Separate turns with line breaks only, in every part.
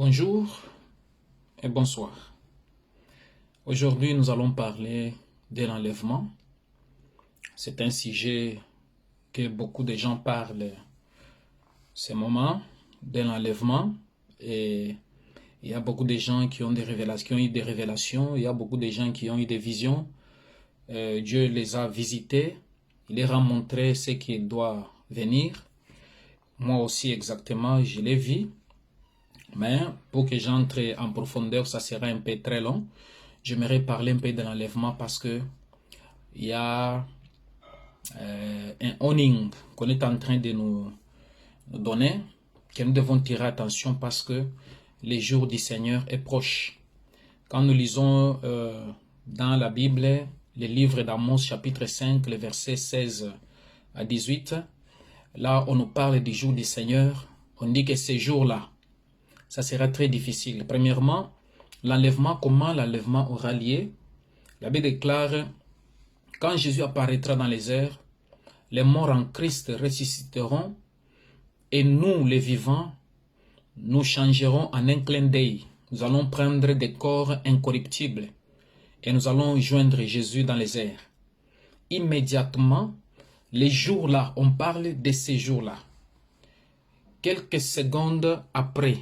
Bonjour et bonsoir. Aujourd'hui, nous allons parler de l'enlèvement. C'est un sujet que beaucoup de gens parlent ce moment de l'enlèvement, et il y a beaucoup de gens qui ont eu des révélations, il y a beaucoup de gens qui ont eu des visions. Dieu les a visités, il leur a montré ce qui doit venir. Moi aussi exactement, je l'ai vu. Mais pour que j'entre en profondeur, ça sera un peu très long. J'aimerais parler un peu de l'enlèvement parce que il y a un warning qu'on est en train de nous donner, que nous devons tirer attention parce que les jours du Seigneur est proche. Quand nous lisons dans la Bible, le livre d'Amos chapitre 5, les versets 16 à 18, là on nous parle du jour du Seigneur. On dit que ces jours-là, ça sera très difficile. Premièrement, l'enlèvement, comment l'enlèvement aura lieu? La Bible déclare, quand Jésus apparaîtra dans les airs, les morts en Christ ressusciteront et nous, les vivants, nous changerons en un clin d'œil. Nous allons prendre des corps incorruptibles et nous allons joindre Jésus dans les airs. Immédiatement, les jours-là, on parle de ces jours-là. Quelques secondes après,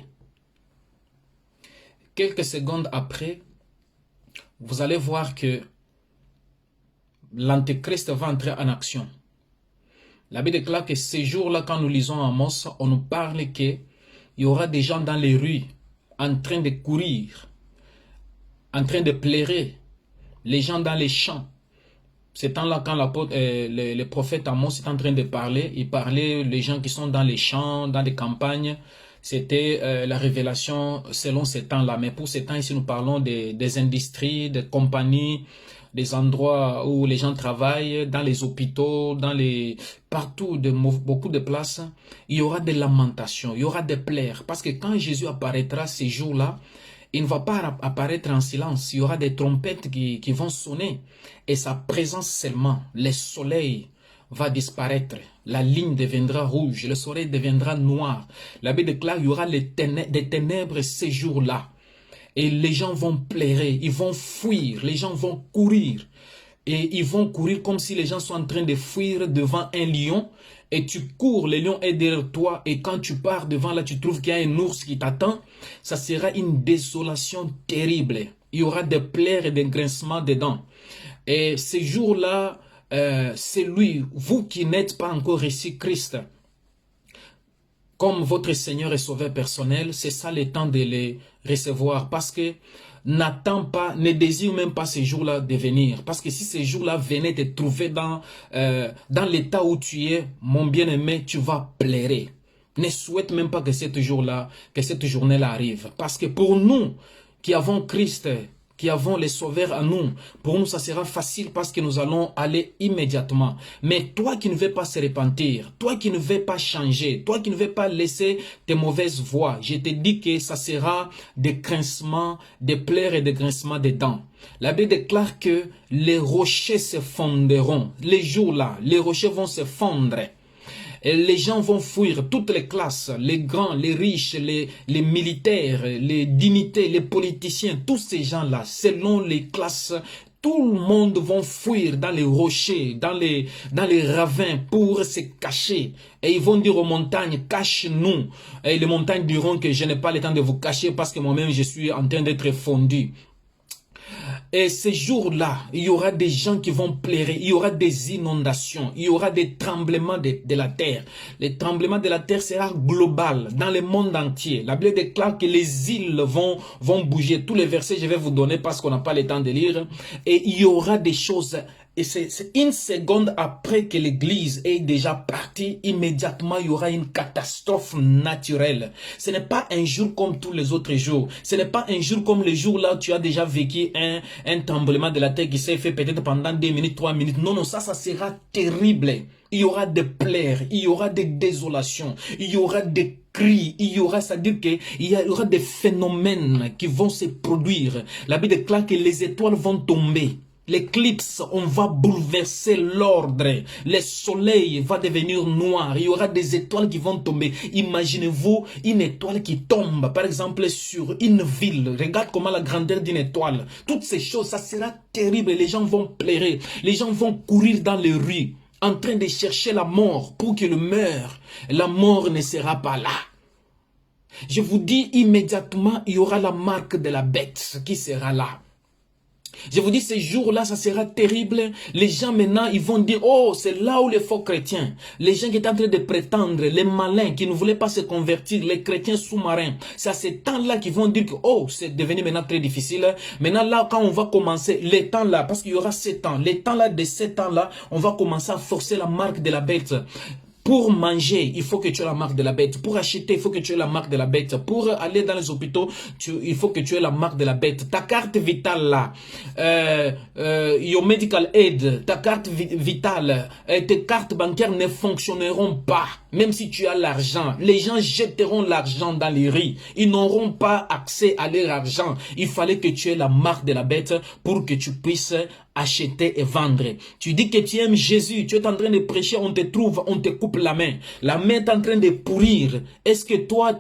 vous allez voir que l'Antéchrist va entrer en action. La Bible déclare que ces jours-là, quand nous lisons Amos, on nous parle qu'il y aura des gens dans les rues en train de courir, en train de pleurer, les gens dans les champs. C'est temps-là quand le prophète Amos est en train de parler, il parlait les gens qui sont dans les champs, dans les campagnes. C'était la révélation selon ces temps-là. Mais pour ces temps ici, nous parlons des industries, des compagnies, des endroits où les gens travaillent, dans les hôpitaux, partout, beaucoup de places. Il y aura des lamentations, il y aura des pleurs. Parce que quand Jésus apparaîtra ces jours-là, il ne va pas apparaître en silence. Il y aura des trompettes qui vont sonner. Et sa présence seulement, le soleil va disparaître. La ligne deviendra rouge, le soleil deviendra noir. La Bible déclare qu'il y aura des ténèbres ces jours-là. Et les gens vont pleurer, ils vont fuir, les gens vont courir. Et ils vont courir comme si les gens sont en train de fuir devant un lion. Et tu cours, le lion est derrière toi. Et quand tu pars devant là, tu trouves qu'il y a un ours qui t'attend. Ça sera une désolation terrible. Il y aura des pleurs et des grincements dedans. Et ces jours-là, c'est lui, vous qui n'êtes pas encore reçu Christ comme votre Seigneur et Sauveur personnel, c'est ça le temps de les recevoir. Parce que n'attends pas, ne désire même pas ces jours-là de venir. Parce que si ces jours-là venaient te trouver dans l'état où tu es, mon bien-aimé, tu vas pleurer. Ne souhaite même pas que cette journée-là arrive. Parce que pour nous qui avons Christ, qui avons les sauveurs à nous, pour nous ça sera facile parce que nous allons aller immédiatement. Mais toi qui ne veux pas se repentir, toi qui ne veux pas changer, toi qui ne veux pas laisser tes mauvaises voies, je te dis que ça sera des grincements, des pleurs et des grincements des dents. La Bible déclare que les rochers se fonderont. Les jours-là, les rochers vont se fondre. Et les gens vont fuir, toutes les classes, les grands, les riches, les militaires, les dignités, les politiciens, tous ces gens-là, selon les classes, tout le monde vont fuir dans les rochers, dans les ravins pour se cacher. Et ils vont dire aux montagnes, cache-nous. Et les montagnes diront que je n'ai pas le temps de vous cacher parce que moi-même je suis en train d'être fondu. Et ces jours-là, il y aura des gens qui vont pleurer, il y aura des inondations, il y aura des tremblements de la terre. Le tremblement de la terre sera global dans le monde entier. La Bible déclare que les îles vont bouger. Tous les versets, je vais vous donner parce qu'on n'a pas le temps de lire. Et il y aura des choses. Et c'est une seconde après que l'église est déjà partie, immédiatement il y aura une catastrophe naturelle. Ce n'est pas un jour comme tous les autres jours. Ce n'est pas un jour comme les jours là où tu as déjà vécu un tremblement de la terre qui s'est fait peut-être pendant 2 minutes, 3 minutes. Non, non, ça sera terrible. Il y aura des pleurs, il y aura des désolations, il y aura des cris, c'est-à-dire qu'il y aura des phénomènes qui vont se produire. La Bible déclare que les étoiles vont tomber. l'éclipse, on va bouleverser l'ordre. Le soleil va devenir noir. Il y aura des étoiles qui vont tomber. Imaginez-vous une étoile qui tombe, par exemple, sur une ville. Regarde comment la grandeur d'une étoile. Toutes ces choses, ça sera terrible. Les gens vont pleurer. Les gens vont courir dans les rues, en train de chercher la mort pour qu'il meure. La mort ne sera pas là. Je vous dis immédiatement, il y aura la marque de la bête qui sera là. Je vous dis, ces jours-là, ça sera terrible. Les gens maintenant, ils vont dire, oh, c'est là où les faux chrétiens, les gens qui étaient en train de prétendre, les malins qui ne voulaient pas se convertir, les chrétiens sous-marins, c'est à ces temps-là qu'ils vont dire que, oh, c'est devenu maintenant très difficile. Maintenant, là, quand on va commencer, les temps-là, parce qu'il y aura 7 ans, les temps-là, de 7 ans-là, on va commencer à forcer la marque de la bête. Pour manger, il faut que tu aies la marque de la bête. Pour acheter, il faut que tu aies la marque de la bête. Pour aller dans les hôpitaux, il faut que tu aies la marque de la bête. Ta carte vitale là, your medical aid, ta carte vitale, tes cartes bancaires ne fonctionneront pas. Même si tu as l'argent, les gens jetteront l'argent dans les rues. Ils n'auront pas accès à leur argent. Il fallait que tu aies la marque de la bête pour que tu puisses acheter et vendre. Tu dis que tu aimes Jésus, tu es en train de prêcher, on te trouve, on te coupe la main. La main est en train de pourrir. Est-ce que toi,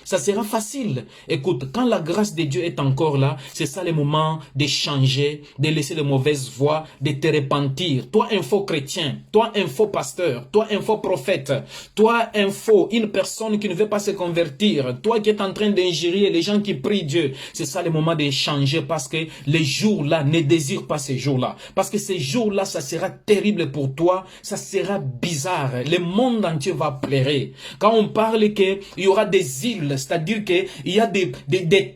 ça sera facile? Écoute, quand la grâce de Dieu est encore là, c'est ça le moment de changer, de laisser les mauvaises voies, de te repentir. Toi, un faux chrétien, toi, un faux pasteur, toi, un faux prophète, toi, un faux, une personne qui ne veut pas se convertir, toi qui es en train d'ingérer les gens qui prient Dieu. C'est ça le moment de changer parce que les jours-là ne désirent pas ces jours-là. Parce que ces jours-là, ça sera terrible pour toi, ça sera bizarre. Le monde entier va pleurer. Quand on parle qu'il y aura des îles, c'est-à-dire qu'il y a des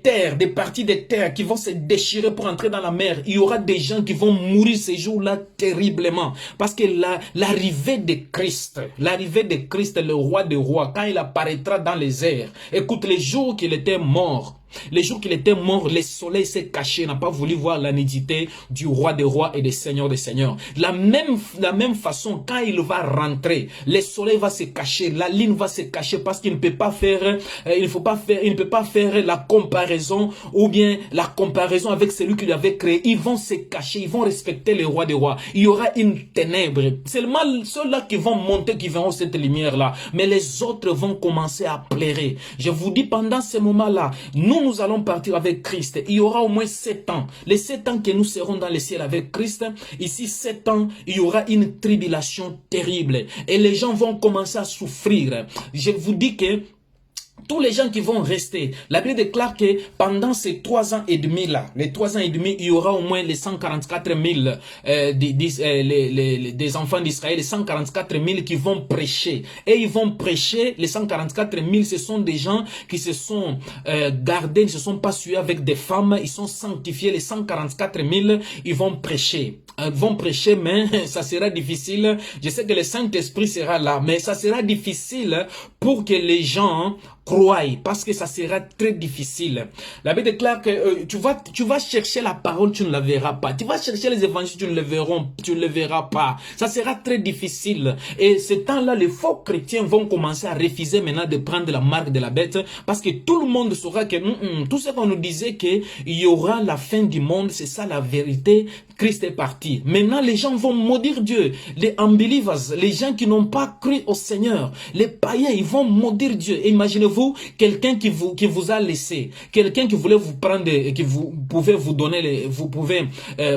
terres, des parties de terres qui vont se déchirer pour entrer dans la mer. Il y aura des gens qui vont mourir ces jours-là terriblement. Parce que l'arrivée de Christ, le roi des rois, quand il apparaîtra dans les airs, écoute, les jours qu'il était mort, les jours qu'il était mort, le soleil s'est caché, n'a pas voulu voir la nudité du roi des rois et des seigneurs des seigneurs. La même façon, quand il va rentrer, le soleil va se cacher, la lune va se cacher parce qu'il ne peut pas faire, il ne peut pas faire la comparaison ou bien la comparaison avec celui qu'il avait créé. Ils vont se cacher, ils vont respecter le roi des rois. Il y aura une ténèbre. Seulement ceux-là qui vont monter, qui verront cette lumière-là. Mais les autres vont commencer à pleurer. Je vous dis, pendant ce moment-là, nous allons partir avec Christ. Il y aura au moins 7 ans. Les 7 ans que nous serons dans le ciel avec Christ, ici 7 ans, il y aura une tribulation terrible. Et les gens vont commencer à souffrir. Je vous dis que tous les gens qui vont rester, la Bible déclare que pendant ces 3 ans et demi là, les 3 ans et demi, il y aura au moins les 144 000 des enfants d'Israël, les 144 000 qui vont prêcher. Et ils vont prêcher, les 144 000, ce sont des gens qui se sont gardés, ne se sont pas suivis avec des femmes, ils sont sanctifiés. Les 144 000, ils vont prêcher. Ils vont prêcher, mais ça sera difficile. Je sais que le Saint-Esprit sera là, mais ça sera difficile pour que les gens croient, parce que ça sera très difficile. La Bible déclare que tu vas chercher la parole, tu ne la verras pas. Tu vas chercher les évangiles, tu ne les verras pas. Ça sera très difficile. Et ce temps-là, les faux chrétiens vont commencer à refuser maintenant de prendre la marque de la bête, parce que tout le monde saura que tout ce qu'on nous disait qu'il y aura la fin du monde, c'est ça la vérité. Christ est parti. Maintenant, les gens vont maudire Dieu. Les unbelievers, les gens qui n'ont pas cru au Seigneur, les païens, ils vont maudire Dieu. Et imaginez-vous, quelqu'un qui vous a laissé, quelqu'un qui voulait vous prendre, qui vous pouvez vous donner, vous pouvez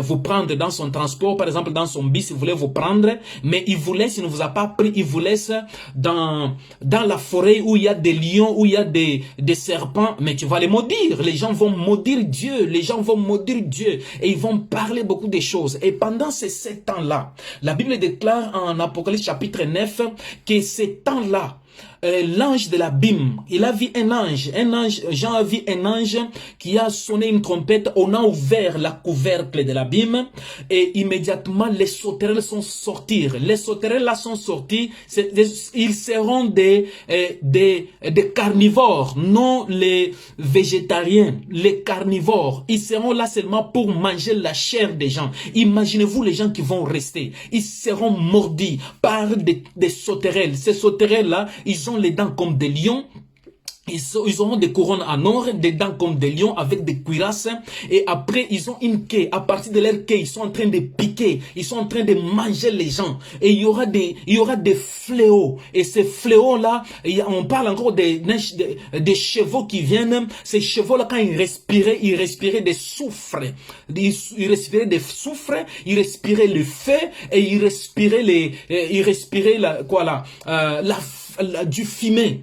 vous prendre dans son transport, par exemple dans son bus, il voulait vous prendre, mais il vous laisse, il ne vous a pas pris, il vous laisse dans la forêt où il y a des lions, où il y a des serpents, mais tu vas les maudire. Les gens vont maudire Dieu, les gens vont maudire Dieu, et ils vont parler beaucoup des choses. Et pendant ces 7 ans-là, la Bible déclare en Apocalypse chapitre 9 que ces temps-là, l'ange de l'abîme, il a vu un ange, Jean a vu un ange qui a sonné une trompette, on a ouvert la couvercle de l'abîme et immédiatement les sauterelles sont sortis. Les sauterelles là sont sortis, ils seront des carnivores, non les végétariens, les carnivores. Ils seront là seulement pour manger la chair des gens. Imaginez-vous les gens qui vont rester, ils seront mordis par des sauterelles. Ces sauterelles là, ils ont les dents comme des lions. Ils auront des couronnes en or, des dents comme des lions avec des cuirasses. Et après, ils ont une queue. À partir de leur queue, ils sont en train de piquer. Ils sont en train de manger les gens. Et il y aura des fléaux. Et ces fléaux-là, on parle encore des chevaux qui viennent. Ces chevaux-là, quand ils respiraient des soufres. Ils respiraient des soufres, ils respiraient le feu et ils respiraient du fumet.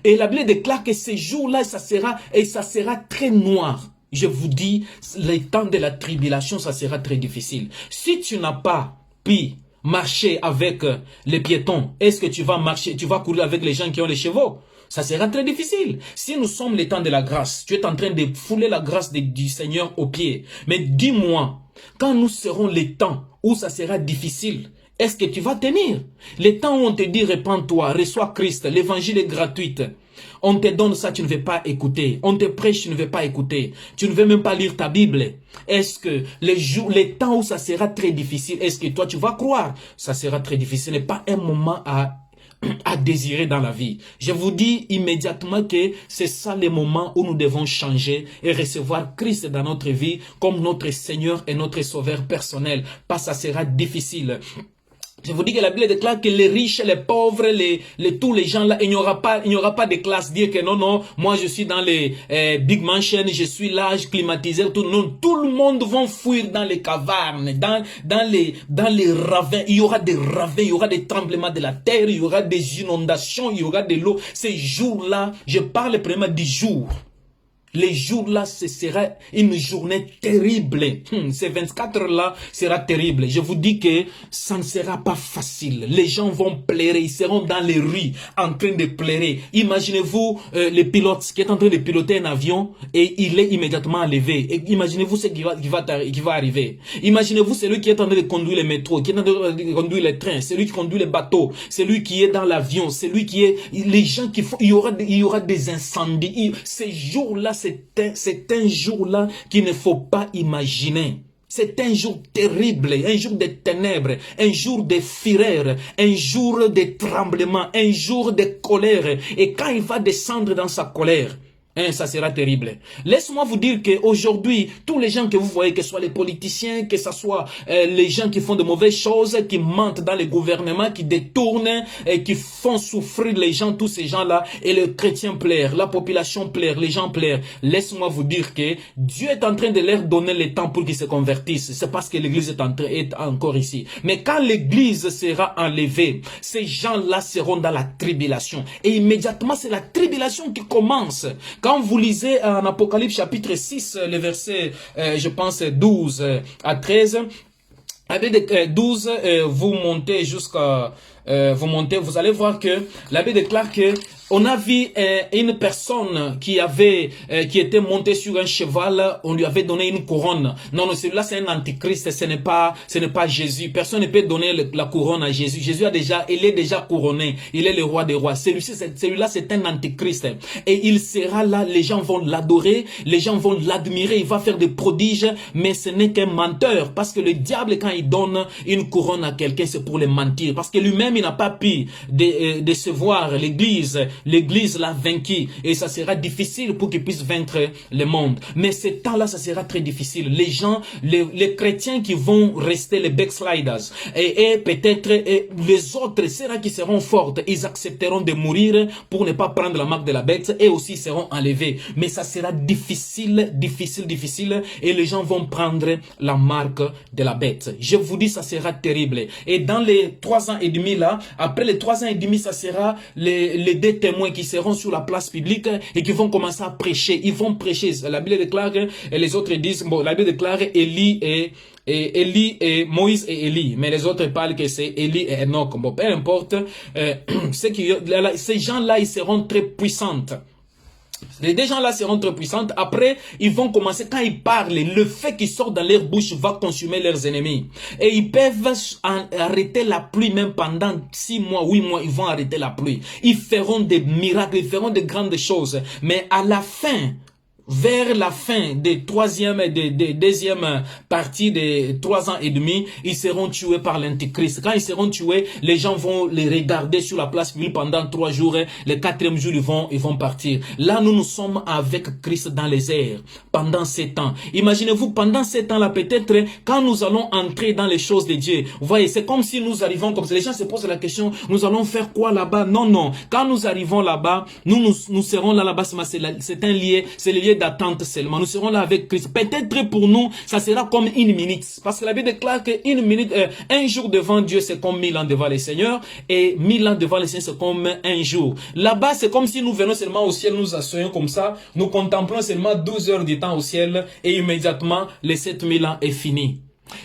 Et la Bible déclare que ces jours-là, ça sera très noir. Je vous dis, les temps de la tribulation, ça sera très difficile. Si tu n'as pas pu marcher avec les piétons, est-ce que tu vas courir avec les gens qui ont les chevaux? Ça sera très difficile. Si nous sommes les temps de la grâce, tu es en train de fouler la grâce du Seigneur aux pieds. Mais dis-moi, quand nous serons les temps où ça sera difficile, est-ce que tu vas tenir? Les temps où on te dit répands-toi, reçois Christ, l'évangile est gratuit. On te donne ça, tu ne veux pas écouter. On te prêche, tu ne veux pas écouter. Tu ne veux même pas lire ta Bible. Est-ce que les temps où ça sera très difficile, est-ce que toi tu vas croire? Ça sera très difficile. Ce n'est pas un moment à désirer dans la vie. Je vous dis immédiatement que c'est ça le moment où nous devons changer et recevoir Christ dans notre vie comme notre Seigneur et notre Sauveur personnel. Parce que ça sera difficile. Je vous dis que la Bible déclare que les riches, les pauvres, tous les gens là, il n'y aura pas de classe dire que non, moi je suis dans les big mansions, je suis là, je climatisé, tout le monde va fuir dans les cavernes, dans les ravins. Il y aura des ravins, il y aura des tremblements de la terre, il y aura des inondations, il y aura de l'eau. Ces jours-là, je parle vraiment du jour. Les jours-là, ce sera une journée terrible. Ces 24 heures-là sera terrible. Je vous dis que ça ne sera pas facile. Les gens vont pleurer. Ils seront dans les rues en train de pleurer. Imaginez-vous le pilote qui est en train de piloter un avion et il est immédiatement enlevé. Et imaginez-vous ce qui va arriver. Imaginez-vous celui qui est en train de conduire les métros, qui est en train de conduire les trains, celui qui conduit les bateaux, celui qui est dans l'avion, celui qui est... Les gens qui font... Il y aura des incendies. Ces jours-là, c'est un jour-là qu'il ne faut pas imaginer. C'est un jour terrible, un jour de ténèbres, un jour de fureur, un jour de tremblement, un jour de colère. Et quand il va descendre dans sa colère, ça sera terrible. Laisse-moi vous dire qu'aujourd'hui, tous les gens que vous voyez, que ce soit les politiciens, que ce soit les gens qui font de mauvaises choses, qui mentent dans les gouvernements, qui détournent, et qui font souffrir les gens, tous ces gens-là, et les chrétiens pleurent, la population pleure, les gens pleurent. Laisse-moi vous dire que Dieu est en train de leur donner le temps pour qu'ils se convertissent. C'est parce que l'église est encore ici. Mais quand l'église sera enlevée, ces gens-là seront dans la tribulation. Et immédiatement, c'est la tribulation qui commence. Quand vous lisez en Apocalypse chapitre 6, le verset, je pense, 12 à 13, avec 12, vous montez jusqu'à... vous allez voir que la Bible déclare que on a vu une personne qui était montée sur un cheval, on lui avait donné une couronne. Non, celui-là c'est un antichrist, ce n'est pas Jésus. Personne ne peut donner la couronne à Jésus. Jésus il est déjà couronné, il est le roi des rois. Celui-là c'est un antichrist. Et il sera là, les gens vont l'adorer, les gens vont l'admirer, il va faire des prodiges, mais ce n'est qu'un menteur. Parce que le diable, quand il donne une couronne à quelqu'un, c'est pour le mentir. Parce que lui-même, il n'a pas pu décevoir l'église. L'église l'a vaincu et ça sera difficile pour qu'il puisse vaincre le monde. Mais ce temps-là, ça sera très difficile. Les gens, les chrétiens qui vont rester les backsliders et peut-être les autres, ceux-là qui seront forts, ils accepteront de mourir pour ne pas prendre la marque de la bête et aussi seront enlevés. Mais ça sera difficile et les gens vont prendre la marque de la bête. Je vous dis, ça sera terrible. Et dans les 3 ans et demi là, après les 3 ans et demi, ça sera les deux témoins qui seront sur la place publique et qui vont commencer à prêcher. Ils vont prêcher. La Bible déclare, et les autres disent, bon, la Bible déclare Élie et Moïse et Élie. Mais les autres parlent que c'est Élie et Enoch. Bon, peu importe. Ces gens-là, ils seront très puissants. Les deux gens-là seront très puissantes. Après, ils vont commencer, quand ils parlent, le fait qui sort dans leur bouche va consumer leurs ennemis. Et ils peuvent arrêter la pluie même pendant 6 mois, 8 mois, ils vont arrêter la pluie. Ils feront des miracles, ils feront de grandes choses. Mais à la fin, vers la fin des troisième et des deuxième partie des 3 ans et demi, ils seront tués par l'Antichrist. Quand ils seront tués, les gens vont les regarder sur la place publique pendant 3 jours. Le 4e jour, ils vont partir. Là, nous sommes avec Christ dans les airs pendant 7 ans. Imaginez-vous, pendant 7 ans-là, peut-être, quand nous allons entrer dans les choses de Dieu, vous voyez, c'est comme si nous arrivons comme ça. Les gens se posent la question, nous allons faire quoi là-bas? Non, non. Quand nous arrivons là-bas, nous serons là-bas, c'est un lieu, c'est le lieu d'attente seulement. Nous serons là avec Christ. Peut-être pour nous, ça sera comme 1 minute. Parce que la Bible déclare que 1 minute, un jour devant Dieu, c'est comme 1000 ans devant le Seigneur. Et 1000 ans devant le Seigneur, c'est comme un jour. Là-bas, c'est comme si nous venons seulement au ciel, nous asseyons comme ça. Nous contemplons seulement 12 heures du temps au ciel. Et immédiatement, les 7000 ans est fini.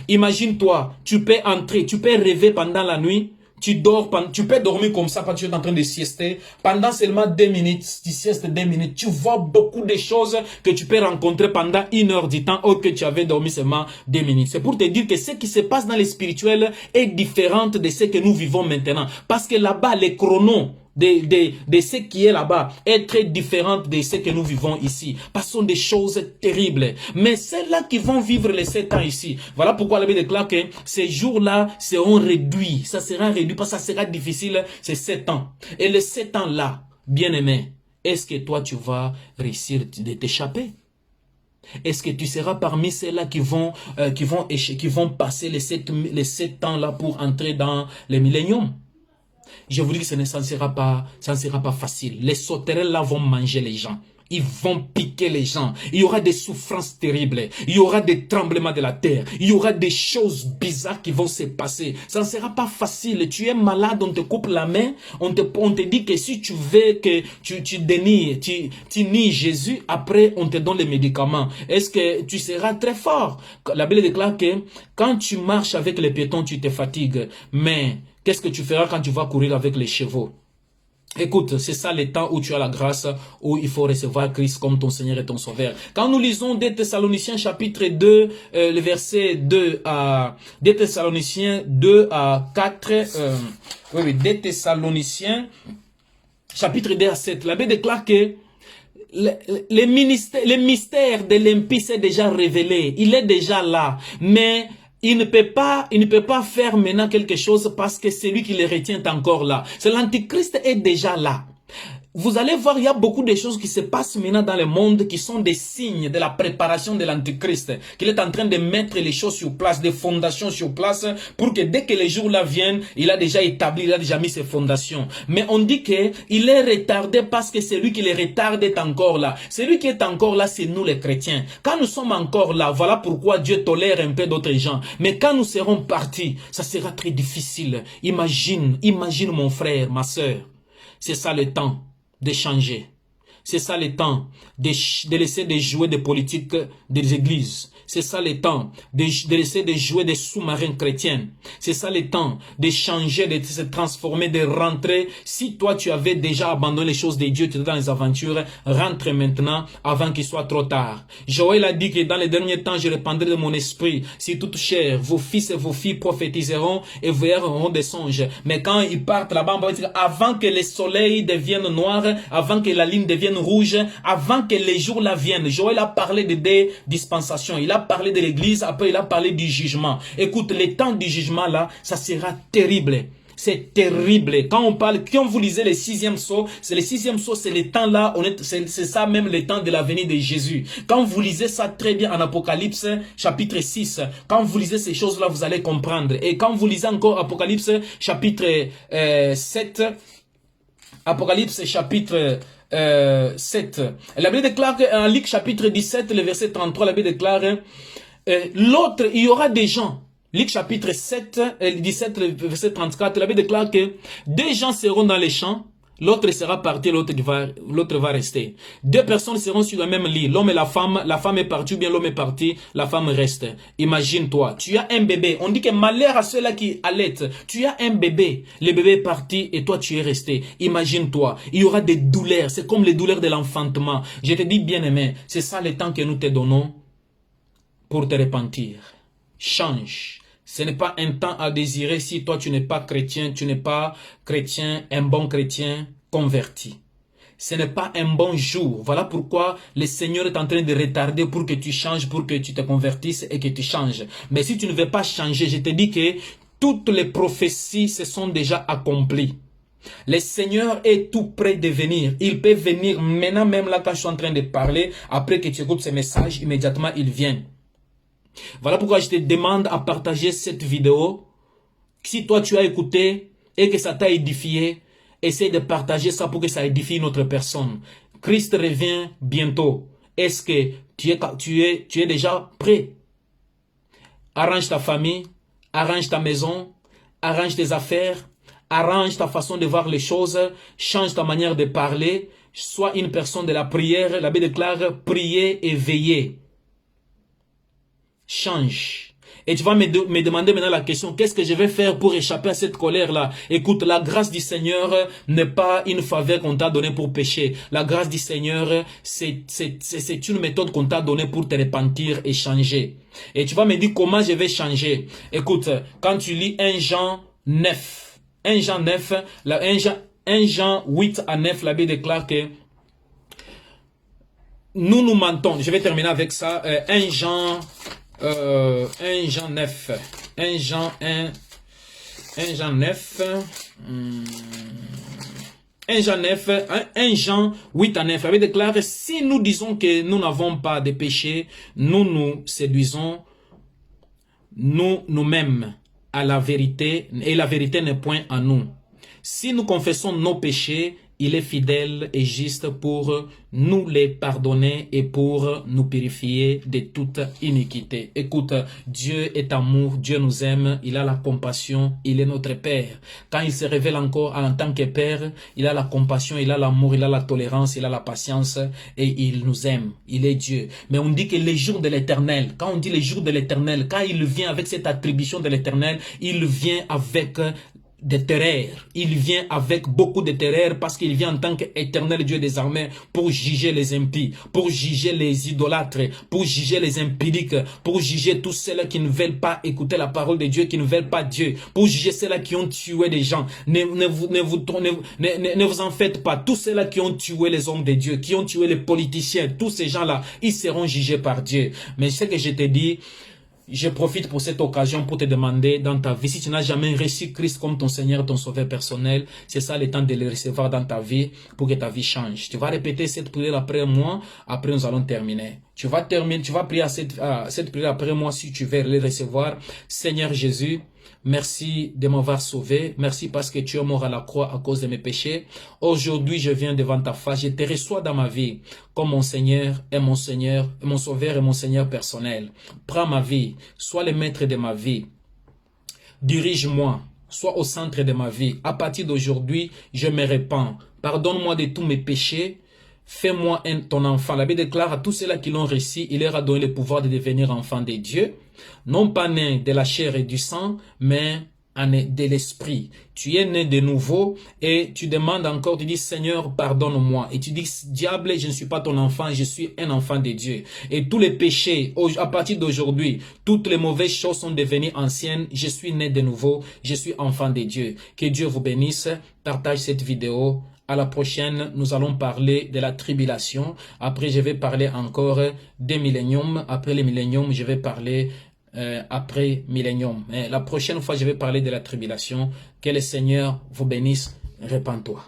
Imagine-toi, tu peux entrer, tu peux rêver pendant la nuit. Tu dors, tu peux dormir comme ça quand tu es en train de siester. Pendant seulement 2 minutes, tu siestes 2 minutes. Tu vois beaucoup de choses que tu peux rencontrer pendant 1 heure du temps ou que tu avais dormi seulement 2 minutes. C'est pour te dire que ce qui se passe dans les spirituels est différent de ce que nous vivons maintenant. Parce que là-bas, les chronos de ce qui est là-bas est très différente de ce que nous vivons ici. Parce que ce sont des choses terribles. Mais celles-là qui vont vivre les 7 ans ici, voilà pourquoi la Bible déclare que ces jours-là seront réduits. Ça sera réduit parce que ça sera difficile, ces 7 ans. Et les 7 ans-là, bien-aimé, est-ce que toi tu vas réussir de t'échapper? Est-ce que tu seras parmi ceux-là qui vont passer les 7 ans-là pour entrer dans les milléniums? Je vous dis que ça ne sera pas facile. Les sauterelles là vont manger les gens. Ils vont piquer les gens. Il y aura des souffrances terribles. Il y aura des tremblements de la terre. Il y aura des choses bizarres qui vont se passer. Ça ne sera pas facile. Tu es malade, on te coupe la main. On te dit que si tu veux que tu nies Jésus, après on te donne les médicaments. Est-ce que tu seras très fort? La Bible déclare que quand tu marches avec les piétons, tu te fatigues. Mais qu'est-ce que tu feras quand tu vas courir avec les chevaux? Écoute, c'est ça le temps où tu as la grâce, où il faut recevoir Christ comme ton Seigneur et ton Sauveur. Quand nous lisons 2 Thessaloniciens chapitre 2, le verset 2 à 2 Thessaloniciens 2 à 4, 2 Thessaloniciens chapitre 2 à 7, la Bible déclare que le mystère de l'impie s'est déjà révélé, il est déjà là, mais il ne peut pas faire maintenant quelque chose parce que celui qui le retient est encore là. C'est l'Antichrist est déjà là. Vous allez voir, il y a beaucoup de choses qui se passent maintenant dans le monde qui sont des signes de la préparation de l'Antichrist. Qu'il est en train de mettre les choses sur place, des fondations sur place, pour que dès que les jours-là viennent, il a déjà établi, il a déjà mis ses fondations. Mais on dit qu'il est retardé parce que celui qui le retarde est encore là. Celui qui est encore là, c'est nous les chrétiens. Quand nous sommes encore là, voilà pourquoi Dieu tolère un peu d'autres gens. Mais quand nous serons partis, ça sera très difficile. Imagine mon frère, ma sœur. C'est ça le temps de changer. C'est ça le temps de laisser de jouer des politiques des églises. C'est ça le temps de laisser de jouer des sous-marins chrétiens. C'est ça le temps de changer, de se transformer, de rentrer. Si toi tu avais déjà abandonné les choses de Dieu, tu étais dans les aventures, rentre maintenant avant qu'il soit trop tard. Joël a dit que dans les derniers temps, je répandrai de mon esprit sur toute chair. Vos fils et vos filles prophétiseront et verront des songes. Mais quand ils partent là-bas, on va dire avant que le soleil devienne noir, avant que la ligne devienne rouge, avant que les jours là viennent. Joël a parlé de des dispensations. Il a parlé de l'église, après il a parlé du jugement. Écoute, le temps du jugement là, ça sera terrible. C'est terrible. Quand vous lisez le 6e sceau, c'est le 6e sceau, c'est le temps là, c'est ça même le temps de la venue de Jésus. Quand vous lisez ça très bien en Apocalypse, chapitre 6, quand vous lisez ces choses là, vous allez comprendre. Et quand vous lisez encore Apocalypse, chapitre 7, Apocalypse, chapitre 7. La Bible déclare en Luc chapitre 17, le verset 33, la Bible déclare l'autre, il y aura des gens. Luc chapitre 7, 17, le verset 34, la Bible déclare que des gens seront dans les champs, l'autre sera parti, l'autre va rester. 2 personnes seront sur le même lit, l'homme et la femme est partie, ou bien l'homme est parti, la femme reste. Imagine-toi, tu as un bébé, on dit que malheur à ceux-là qui allaitent, tu as un bébé, le bébé est parti et toi tu es resté. Imagine-toi, il y aura des douleurs, c'est comme les douleurs de l'enfantement. Je te dis bien aimé, c'est ça le temps que nous te donnons pour te repentir. Change. Ce n'est pas un temps à désirer si toi tu n'es pas chrétien, un bon chrétien converti. ce n'est pas un bon jour. Voilà pourquoi le Seigneur est en train de retarder pour que tu changes, pour que tu te convertisses et que tu changes. Mais si tu ne veux pas changer, je te dis que toutes les prophéties se sont déjà accomplies. Le Seigneur est tout près de venir. Il peut venir maintenant, même là quand je suis en train de parler, après que tu écoutes ce message, immédiatement il vient. Voilà pourquoi je te demande à partager cette vidéo. Si toi tu as écouté et que ça t'a édifié, essaie de partager ça pour que ça édifie une autre personne. Christ revient bientôt. Est-ce que tu es déjà prêt? Arrange ta famille, arrange ta maison, arrange tes affaires, arrange ta façon de voir les choses, change ta manière de parler, sois une personne de la prière. La Bible déclare prier et veiller. Change. Et tu vas me demander maintenant la question, qu'est-ce que je vais faire pour échapper à cette colère-là? Écoute, la grâce du Seigneur n'est pas une faveur qu'on t'a donnée pour pécher. La grâce du Seigneur, c'est une méthode qu'on t'a donnée pour te repentir et changer. Et tu vas me dire comment je vais changer. Écoute, quand tu lis 1 Jean 9, 1 Jean 9, 1 Jean 8 à 9, la Bible déclare que nous mentons. Je vais terminer avec ça. 1 Jean 9, 1 Jean 9, 1 Jean 8 à 9, avait déclaré, si nous disons que nous n'avons pas de péché, nous nous séduisons nous-mêmes à la vérité, et la vérité n'est point en nous. Si nous confessons nos péchés, il est fidèle et juste pour nous les pardonner et pour nous purifier de toute iniquité. Écoute, Dieu est amour, Dieu nous aime, il a la compassion, il est notre Père. Quand il se révèle encore en tant que Père, il a la compassion, il a l'amour, il a la tolérance, il a la patience et il nous aime. Il est Dieu. Mais on dit que les jours de l'Éternel, quand on dit les jours de l'Éternel, quand il vient avec cette attribution de l'Éternel, il vient avec de terreur. Il vient avec beaucoup de terreur parce qu'il vient en tant qu'éternel Dieu des armées pour juger les impies, pour juger les idolâtres, pour juger les impudiques, pour juger tous ceux qui ne veulent pas écouter la parole de Dieu, qui ne veulent pas Dieu, pour juger ceux-là qui ont tué des gens. Ne vous en faites pas. Tous ceux-là qui ont tué les hommes de Dieu, qui ont tué les politiciens, tous ces gens-là, ils seront jugés par Dieu. Mais ce que je te dis, je profite pour cette occasion pour te demander dans ta vie, si tu n'as jamais reçu Christ comme ton Seigneur, ton Sauveur personnel, c'est ça le temps de le recevoir dans ta vie pour que ta vie change. Tu vas répéter cette prière après moi, après nous allons terminer. Tu vas prier cette prière après moi si tu veux le recevoir. Seigneur Jésus, merci de m'avoir sauvé. Merci parce que tu es mort à la croix à cause de mes péchés. Aujourd'hui, je viens devant ta face. Je te reçois dans ma vie comme mon Seigneur, mon Sauveur et mon Seigneur personnel. Prends ma vie. Sois le maître de ma vie. Dirige-moi. Sois au centre de ma vie. À partir d'aujourd'hui, je me répands. Pardonne-moi de tous mes péchés. Fais-moi ton enfant. La Bible déclare à tous ceux-là qui l'ont reçu, il leur a donné le pouvoir de devenir enfants de Dieu. Non pas né de la chair et du sang, mais de l'esprit. Tu es né de nouveau et tu demandes encore, tu dis Seigneur, pardonne-moi. Et tu dis diable, je ne suis pas ton enfant, je suis un enfant de Dieu. Et tous les péchés, à partir d'aujourd'hui, toutes les mauvaises choses sont devenues anciennes. Je suis né de nouveau, je suis enfant de Dieu. Que Dieu vous bénisse. Partage cette vidéo. À la prochaine, nous allons parler de la tribulation. Après, je vais parler encore des milléniums. Après les milléniums, je vais parler après millénium. La prochaine fois, je vais parler de la tribulation. Que le Seigneur vous bénisse. Répands-toi.